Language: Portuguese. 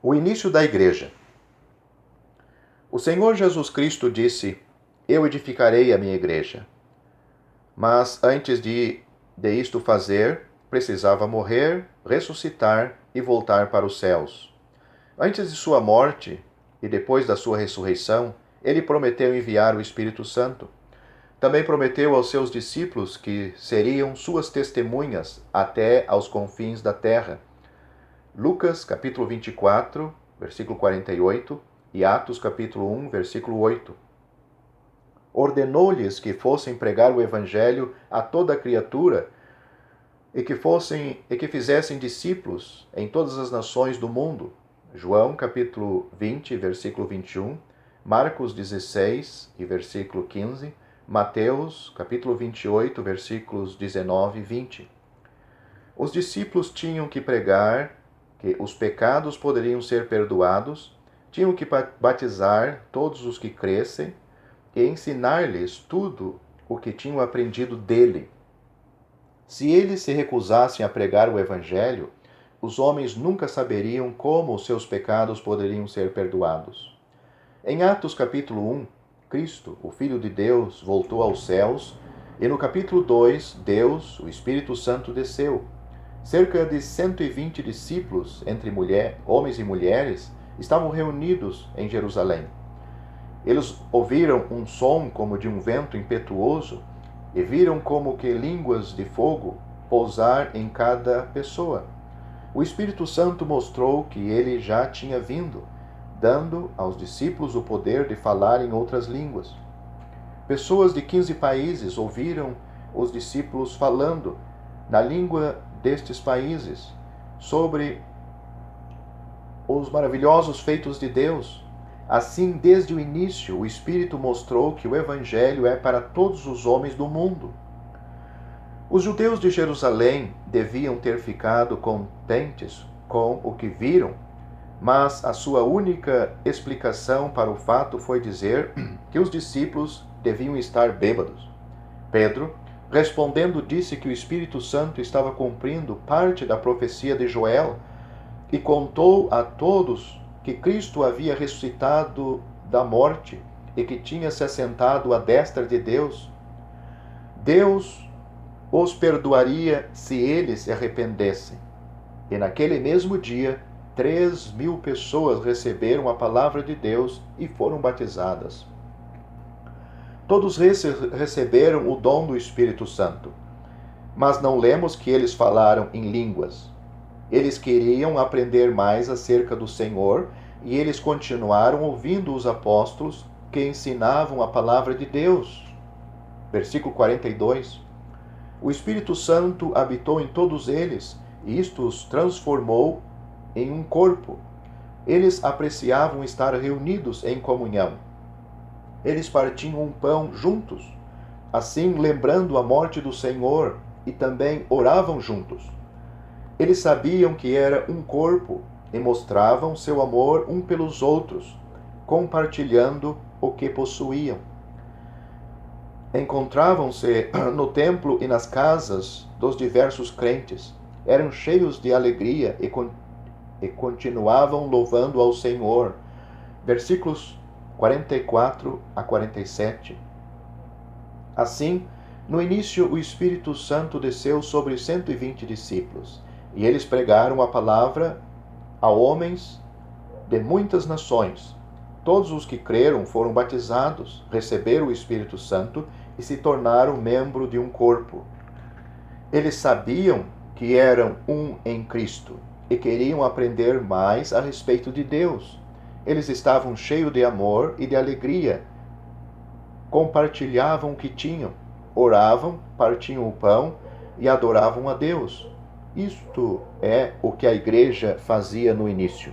O início da igreja. O Senhor Jesus Cristo disse: Eu edificarei a minha igreja. Mas antes de isto fazer, precisava morrer, ressuscitar e voltar para os céus. Antes de sua morte e depois da sua ressurreição, ele prometeu enviar o Espírito Santo. Também prometeu aos seus discípulos que seriam suas testemunhas até aos confins da terra. Lucas, capítulo 24, versículo 48, e Atos, capítulo 1, versículo 8. Ordenou-lhes que fossem pregar o evangelho a toda criatura e que fizessem discípulos em todas as nações do mundo. João, capítulo 20, versículo 21, Marcos 16 e versículo 15, Mateus, capítulo 28, versículos 19 e 20. Os discípulos tinham que pregar que os pecados poderiam ser perdoados, tinham que batizar todos os que crescem e ensinar-lhes tudo o que tinham aprendido dele. Se eles se recusassem a pregar o evangelho, os homens nunca saberiam como os seus pecados poderiam ser perdoados. Em Atos capítulo 1, Cristo, o Filho de Deus, voltou aos céus, e no capítulo 2, Deus, o Espírito Santo, desceu. Cerca de 120 discípulos, entre homens e mulheres, estavam reunidos em Jerusalém. Eles ouviram um som como de um vento impetuoso e viram como que línguas de fogo pousar em cada pessoa. O Espírito Santo mostrou que ele já tinha vindo, dando aos discípulos o poder de falar em outras línguas. Pessoas de 15 países ouviram os discípulos falando na língua destes países sobre os maravilhosos feitos de Deus. Assim, desde o início, o Espírito mostrou que o Evangelho é para todos os homens do mundo. Os judeus de Jerusalém deviam ter ficado contentes com o que viram, mas a sua única explicação para o fato foi dizer que os discípulos deviam estar bêbados. Pedro, respondendo, disse que o Espírito Santo estava cumprindo parte da profecia de Joel e contou a todos que Cristo havia ressuscitado da morte e que tinha se assentado à destra de Deus. Deus os perdoaria se eles se arrependessem. E naquele mesmo dia, 3.000 pessoas receberam a palavra de Deus e foram batizadas. Todos receberam o dom do Espírito Santo, mas não lemos que eles falaram em línguas. Eles queriam aprender mais acerca do Senhor e eles continuaram ouvindo os apóstolos que ensinavam a palavra de Deus. Versículo 42. O Espírito Santo habitou em todos eles e isto os transformou em um corpo. Eles apreciavam estar reunidos em comunhão. Eles partiam um pão juntos, assim lembrando a morte do Senhor, e também oravam juntos. Eles sabiam que era um corpo e mostravam seu amor um pelos outros, compartilhando o que possuíam. Encontravam-se no templo e nas casas dos diversos crentes. Eram cheios de alegria e continuavam louvando ao Senhor. Versículos 44 a 47. Assim, no início, o Espírito Santo desceu sobre 120 discípulos, e eles pregaram a palavra a homens de muitas nações. Todos os que creram foram batizados, receberam o Espírito Santo e se tornaram membro de um corpo. Eles sabiam que eram um em Cristo e queriam aprender mais a respeito de Deus. Eles estavam cheios de amor e de alegria. Compartilhavam o que tinham, oravam, partiam o pão e adoravam a Deus. Isto é o que a igreja fazia no início.